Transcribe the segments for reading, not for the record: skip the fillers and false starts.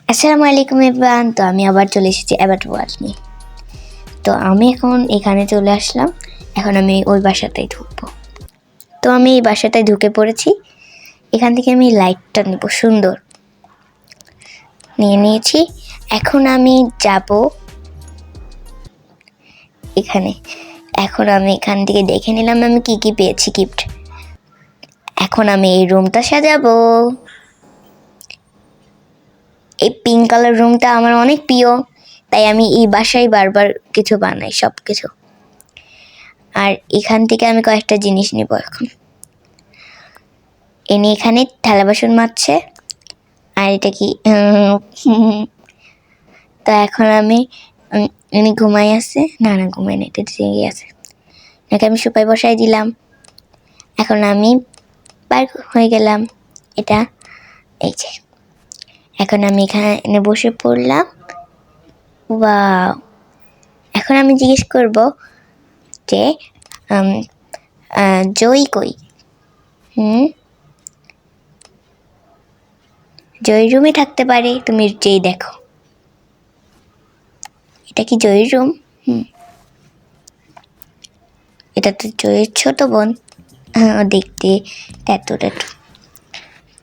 আসসালামু আলাইকুম এভরিওয়ান। তো আমি আবার চলে এসেছি অ্যাবাট ওয়ার্ল্ড নিয়ে। তো আমি এখন এখানে চলে আসলাম। এখন আমি ওই বাসাটাই ঢুকবো। তো আমি এই বাসাটায় ঢুকে পড়েছি। এখান থেকে আমি লাইটটা নেব, সুন্দর নিয়ে নিয়েছি। এখন আমি যাব এখানে। এখন আমি এখান থেকে দেখে নিলাম আমি কি কি পেয়েছি গিফট। এখন আমি এই রুমটা সাজাবো। এই পিঙ্ক কালার রুমটা আমার অনেক প্রিয়, তাই আমি এই বাসায় বারবার কিছু বানাই, সব কিছু। আর এখান থেকে আমি কয়েকটা জিনিস নেব। এখন এনে এখানে থালা বাসন মাজছে। আর এটা কি তো এখন আমি এনে ঘুমাই আছে, না ঘুমাই না, এটা জেগে আছে। নাকি আমি সুপাই বসাই দিলাম। এখন আমি বার হয়ে গেলাম। এটা এই যে, এখন আমি এখানে বসে পড়লাম। ওয়াও, এখন আমি জিজ্ঞেস করব যে জয় কই? জয়ের রুমে থাকতে পারে, তুমি যেই দেখো। এটা কি জয়ের রুম? এটা তো জয়ের ছোট বোন। দেখতে ট্যাটু।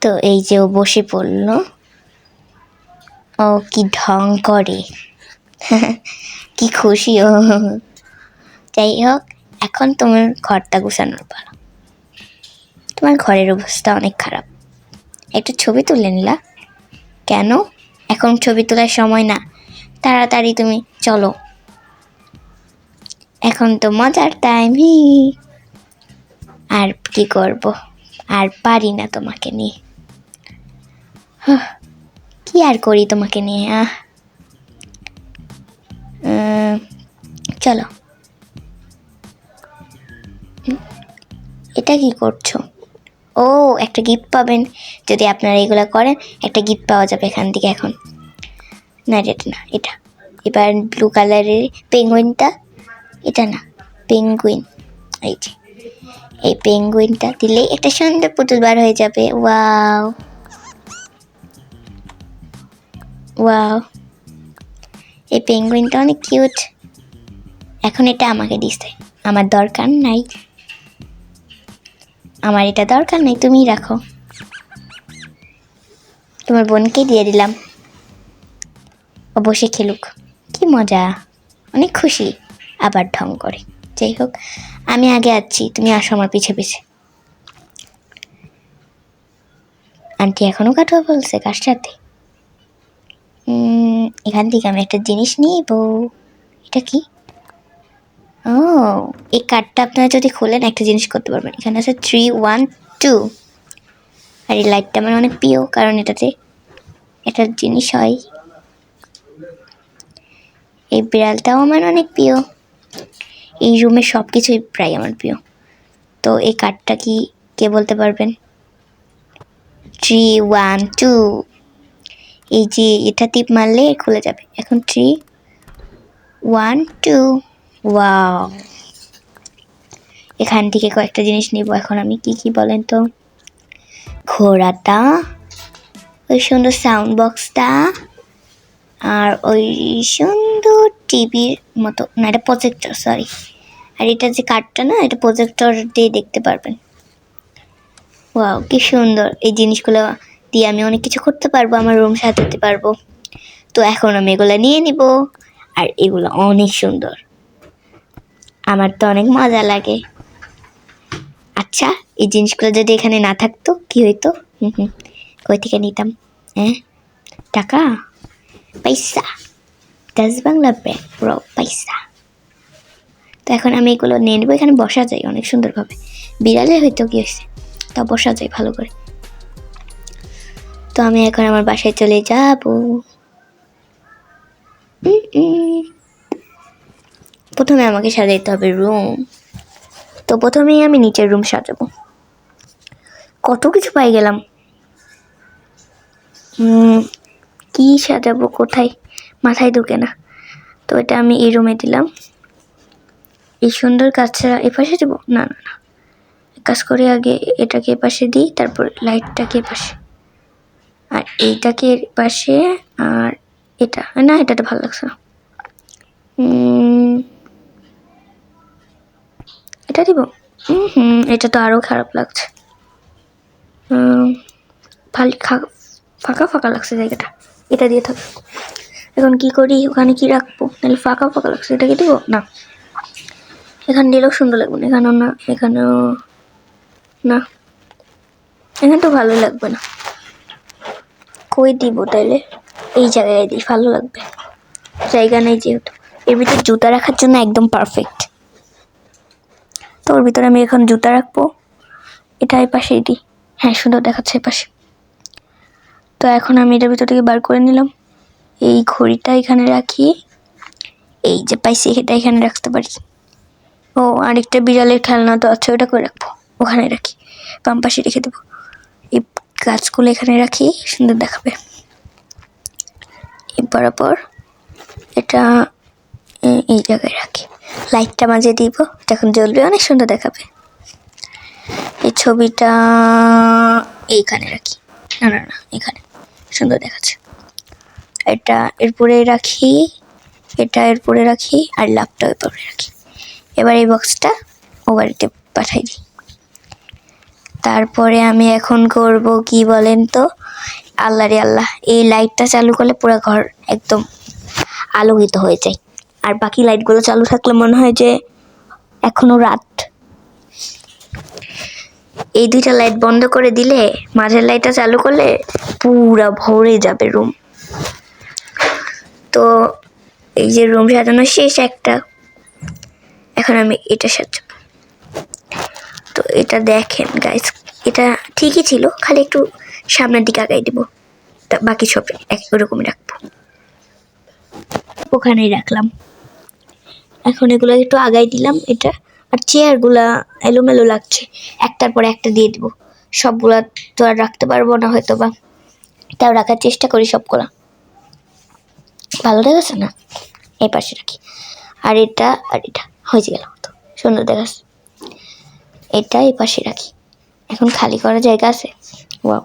তো এই যে ও বসে পড়লো। ও কি ঢং করে, কি খুশি ও। যাই হোক, এখন তোমার ঘরটা গুছানোর পালা। তোমার ঘরের অবস্থা অনেক খারাপ। একটা ছবি তুলে নিলা কেন? এখন ছবি তোলার সময় না, তাড়াতাড়ি তুমি চলো, এখন তো মজার টাইম। আর কি করব, আর পারি না তোমাকে নিয়ে। কি আর করি তোমাকে নিয়ে। চলো। এটা কি করছো? ও, একটা গিফট পাবেন যদি আপনারা এগুলো করেন। একটা গিফট পাওয়া যাবে এখান থেকে। এখন না, এটা না, এটা এবার ব্লু কালারের পেঙ্গুইনটা, এটা না, পেঙ্গুইন। এই যে এই পেঙ্গুইনটা দিলেই একটা সুন্দর পুতুল বার হয়ে যাবে। ওয়াও ওয়াও, এই পেঙ্গুইনটা অনেক কিউট। এখন এটা আমাকে দিতে, আমার দরকার নাই, আমার এটা দরকার নাই, তুমিই রাখো। তোমার বোনকে দিয়ে দিলাম, ও বসে খেলুক। কি মজা, অনেক খুশি। আবার ঢং করে। যাই হোক, আমি আগে আছি, তুমি আসো আমার পিছে পিছে। আন্টি এখনো কাঠুয়া বলছে কার সাথে? এখান থেকে আমি একটা জিনিস নিব। এটা কি? ও, এই কার্ডটা আপনারা যদি খোলেন একটা জিনিস করতে পারবেন। এখানে আছে 3, 1, 2। আর এই লাইটটা আমার অনেক প্রিয়, কারণ এটাতে একটা জিনিস হয়। এই বিড়ালটাও আমার অনেক প্রিয়। এই রুমে সব কিছুই প্রায় আমার প্রিয়। তো এই কার্ডটা কি কে বলতে পারবেন? 3, 1, 2। এই যে এটা টিপ মারলে খুলে যাবে। এখন 3, 1, 2। ওয়াও, এখান থেকে কয়েকটা জিনিস নিব। এখন আমি কি বলেন তো? ঘোড়াটা, ওই সুন্দর সাউন্ড বক্সটা, আর ওই সুন্দর টিভির মতো, না এটা প্রজেক্টর, সরি। আর এটা যে কার্ডটা না, এটা প্রজেক্টর দিয়ে দেখতে পারবেন। ওয়াও, কি সুন্দর। এই জিনিসগুলো দিয়ে আমি অনেক কিছু করতে পারবো, আমার রুম সাজাতে পারবো। তো এখন আমি এগুলো নিয়ে নিব। আর এগুলো অনেক সুন্দর, আমার তো অনেক মজা লাগে। আচ্ছা, এই জিনিসগুলো যদি এখানে না থাকতো কি হইতো? কই থেকে নিতাম? টাকা, পয়সা, 10 বাংলা ব্যাংক পয়সা। তো এখন আমি এগুলো নিয়ে নেবো। এখানে বসা যায় অনেক সুন্দরভাবে। বিড়ালে হয়তো কি হয়েছে, তা বসা যায় ভালো করে। তো আমি এখন আমার বাসায় চলে যাব। প্রথমে আমাকে সাজাইতে হবে রুম। তো প্রথমেই আমি নিচের রুম সাজাবো। কত কিছু পাই গেলাম। কি সাজাবো, কোথায়, মাথায় ঢোকে না। তো এটা আমি এই রুমে দিলাম। এই সুন্দর কাজটা এপাশে দেবো? না, কাজ করে আগে এটাকে এপাশে দিই, তারপর লাইটটাকে এপাশে। আর এইটাকে পাশে, আর এটা না, এটা ভালো লাগছে না, এটা দিব। এটা তো আরো খারাপ লাগছে, ফাঁকা ফাঁকা লাগছে জায়গাটা, এটা দিয়ে থাক। এখন কি করি, ওখানে কি রাখবো, নাহলে ফাঁকা ফাঁকা লাগছে, এটাকে দিব না, এখানে দিলেও সুন্দর লাগবে না, এখানেও না, এখানেও না, এখানে তো ভালো লাগবে না। কই দিব তাইলে, এই জায়গায় দিই, ভালো লাগবে, জায়গা নেই যেহেতু। এর ভিতরে জুতা রাখার জন্য একদম পারফেক্ট। তো ওর ভিতরে আমি এখন জুতা রাখবো, এটা এই পাশেই দিই, হ্যাঁ সুন্দর দেখাচ্ছে এই পাশে। তো এখন আমি এটার ভিতর থেকে বার করে নিলাম, এই ঘড়িটা এখানে রাখি, এই যে পাইছি এটা এখানে রাখতে পারি। ও আরেকটা বিড়ালের খেলনা তো আছে, ওটা করে রাখবো, ওখানে রাখি, বাম পাশে রেখে দেবো। এই গাছগুলো এখানে রাখি, সুন্দর দেখাবে। এই বরাবর এটা এই জায়গায় রাখি, লাইটটা মাঝে দিব, যখন জ্বলবে অনেক সুন্দর দেখাবে। এই ছবিটা এইখানে রাখি, না না না এখানে, সুন্দর দেখাচ্ছে। এটা এরপরে রাখি, এটা এরপরে রাখি, আর ল্যাপটপ এরপরে রাখি। এবার এই বক্সটা ও বাড়িতে পাঠাই দিই। তারপরে আমি এখন করব কি বলেন তো, আল্লাহ রে আল্লাহ, এই লাইটটা চালু করলে পুরো ঘর একদম আলোকিত হয়ে যায়, আর বাকি লাইটগুলো চালু থাকলে মনে হয় যে এখনো রাত। এই দুইটা লাইট বন্ধ করে দিলে, মাঝের লাইটটা চালু করলে পুরা ভরে যাবে রুম। তো এই যে রুম সাজানো শেষ একটা, এখন আমি এটা সাজাবো। তো এটা দেখেন গাইস, এটা ঠিকই ছিল, খালি একটু সামনের দিকে আগাই দিব, বাকি সব ওরকমই রাখবো, ওখানেই রাখলাম। এখন এগুলো একটু আগাই দিলাম এটা, আর চেয়ারগুলা এলোমেলো লাগছে, একটার পর একটা দিয়ে দিব, সবগুলা তো আর রাখতে পারবো না হয়তো বা, তাও রাখার চেষ্টা করি সবগুলা, ভালো দেখাচ্ছে না, এই পাশে রাখি। আর এটা হয়ে গেল, তো সুন্দর দেখাচ্ছে, এটা এই পাশে রাখি। এখন খালি করার জায়গা আছে, ওয়াও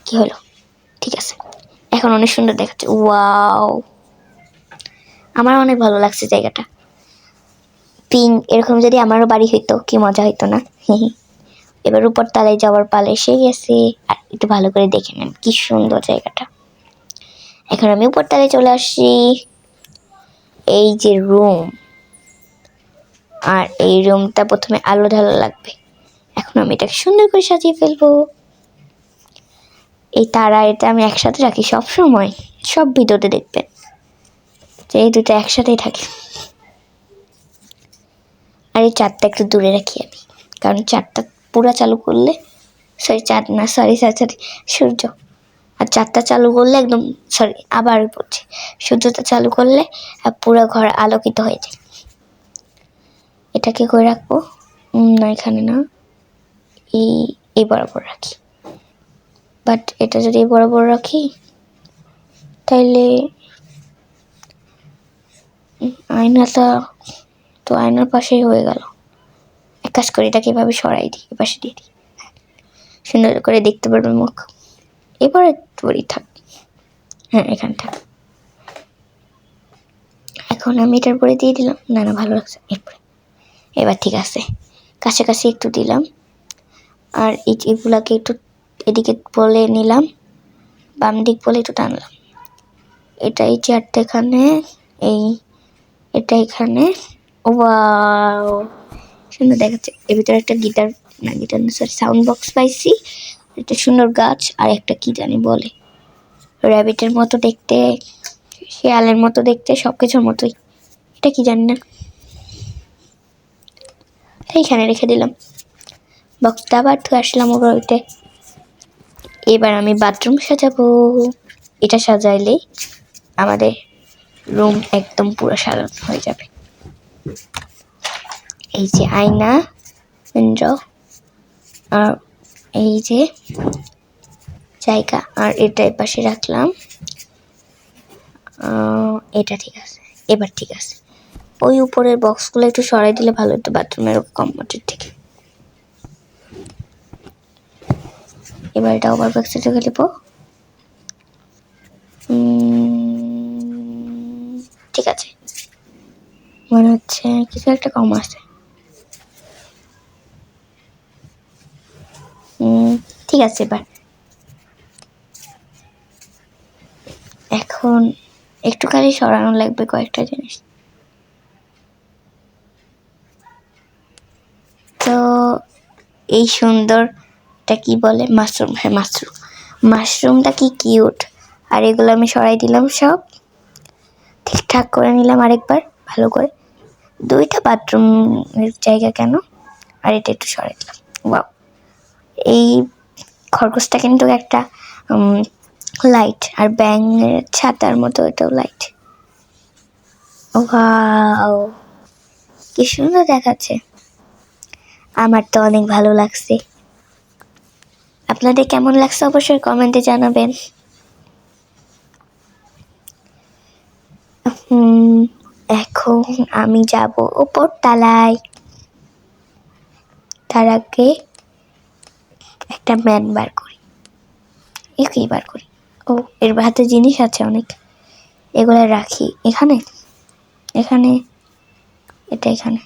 কি হলো, ঠিক আছে, এখন অনেক সুন্দর দেখাচ্ছে, ওয়াও আমার অনেক ভালো লাগছে জায়গাটা। পিঙ্ক এরকম যদি আমারও বাড়ি হইতো কি মজা হইতো না। এবার উপর তলায় যাওয়ার পালা এসে গেছে, আর একটু ভালো করে দেখে নেন কি সুন্দর জায়গাটা। এখন আমি উপর তলায় চলে আসছি, এই যে রুম, আর এই রুমটা প্রথমে আলো ঢালো লাগবে, এখন আমি এটাকে সুন্দর করে সাজিয়ে ফেলবো। এই তারা এটা আমি একসাথে রাখি সব সময়, সব ভিডিওতে দেখবেন যে এই দুটো একসাথেই থাকে। আর এই চাঁদটা একটু দূরে রাখি আমি, কারণ চাঁদটা পুরা চালু করলে, সূর্য, আর চাঁদটা চালু করলে একদম, আবার বলছি, সূর্যটা চালু করলে পুরো ঘর আলোকিত হয়ে যায়। এটাকে করে রাখবো, না এখানে না, এই বরাবর রাখি, বাট এটা যদি এই বরাবর রাখি তাইলে আয়নাটা তো আয়নার পাশেই হয়ে গেল। এক কাজ করি, এটাকে এভাবে সরাই দিই, এ পাশে দিয়ে দিই, সুন্দর করে দেখতে পারবে মুখ। এবার একটু থাক, হ্যাঁ এখানে থাক। এখন আমি এটার পরে দিয়ে দিলাম, না না ভালো লাগছে, এবার ঠিক আছে, কাছাকাছি একটু দিলাম, আর এগুলাকে একটু এদিকে বলে নিলাম, বাম দিক বলে একটু টানলাম। এটা এই চেয়ারটা এখানে, এটা এখানে, ওয়াও সুন্দর দেখাচ্ছে। এর ভিতরে একটা গিটার না সাউন্ড বক্স পাইছি, একটা সুন্দর গাছ, আর একটা কি জানি বলে, র্যাবিটের মতো দেখতে, শেয়ালের মতো দেখতে, সব কিছুর মতোই, এটা কি জানি না, এইখানে রেখে দিলাম বক্সটা। আবার তো আসলাম ওইতে, এবার আমি বাথরুম সাজাবো। এটা সাজাইলেই আমাদের রুম একদম পুরো সাজানো হয়ে যাবে। এই যে আয়না, আর এই যে জায়গা, আর এটা পাশে রাখলাম, এটা ঠিক আছে, এবার ঠিক আছে। ওই উপরের বক্সগুলো একটু সরাই দিলে ভালো হতো বাথরুমের কমোডের থেকে। এবার এটা ওভার বক্সে রেখে দেবো, মনে হচ্ছে কিছু একটা কম আছে। ঠিক আছে, এবার এখন একটুখানি সরানো লাগবে কয়েকটা জিনিস। তো এই সুন্দরটা কি বলে, মাশরুম, হ্যাঁ মাশরুম, মাশরুমটা কি কিউট। আর এগুলো আমি সরাই দিলাম, সব ঠিকঠাক করে নিলাম আরেকবার ভালো করে। দুইটা বাথরুমের জায়গা কেন, আর এটা একটু সরাই দিলাম। ওয়াও, এই খরগোশটা কিন্তু একটা লাইট, আর ব্যাঙের ছাতার মতো এটাও লাইট। ওয়াও, কি সুন্দর দেখাচ্ছে। আমার তো অনেক ভালো লাগছে। আপনাদের কেমন লাগছে অবশ্যই কমেন্টে জানাবেন। এখন আমি যাব উপর তলায়। তার আগে একটা ম্যান বার করি, একেই বার করি। ও, এর হাতে জিনিস আছে অনেক, এগুলো রাখি এখানে, এখানে, এটা এখানে।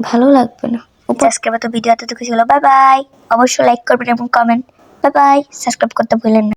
ভালো লাগবে না। আজকের মতো ভিডিও এতটুকু ছিল। Bye bye. অবশ্যই লাইক করবেন এবং কমেন্ট। Bye bye. সাবস্ক্রাইব করতে ভুলেন না।